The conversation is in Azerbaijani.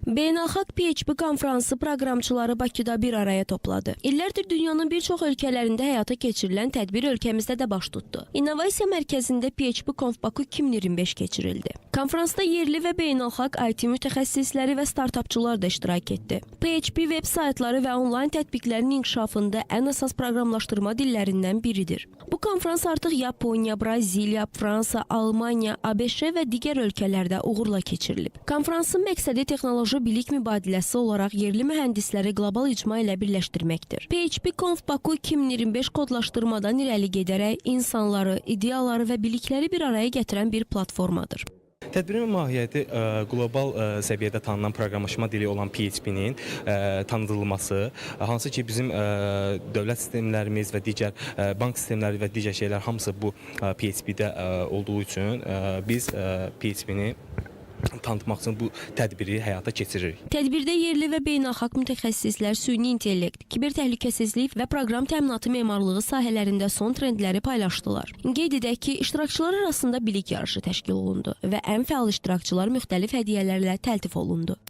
Beynəlxalq PHP konfransı proqramçıları Bakıda bir araya topladı. İllərdir dünyanın bir çox ölkələrində həyata keçirilən tədbir ölkəmizdə də baş tutdu. İnnovasiya mərkəzində PHP Conf Baku 2025 keçirildi. Konfransda yerli və beynəlxalq IT mütəxəssisləri və startapçılar da iştirak etdi. PHP veb saytları və onlayn tətbiqlərin inkişafında ən əsas proqramlaşdırma dillərindən biridir. Bu konfrans artıq Yaponiya, Braziliya, Fransa, Almaniya, ABŞ və digər ölkələrdə uğurla keçirilib. Konfransın məqsədi texnoloji bilik mübadiləsi olaraq yerli mühəndisləri qlobal icma ilə birləşdirməkdir. PHP Conf Baku 2025 kodlaşdırmadan irəli gedərək insanları, ideyaları və bilikləri bir araya gətirən bir platformadır. Tədbirin mahiyyəti qlobal səviyyədə tanınan proqramlaşma dili olan PHP-nin tanıdılması, hansı ki bizim dövlət sistemlərimiz və digər bank sistemləri və digər şeylər hamısı bu PHP-də olduğu üçün biz PHP-ni tanıtmaq üçün bu tədbiri həyata keçiririk. Tədbirdə yerli və beynəlxalq mütəxəssislər süni intellekt, kiber təhlükəsizlik və proqram təminatı memarlığı sahələrində son trendləri paylaşdılar. Qeyd edək ki, iştirakçılar arasında bilik yarışı təşkil olundu və ən fəal iştirakçılar müxtəlif hədiyyələrlə təltif olundu.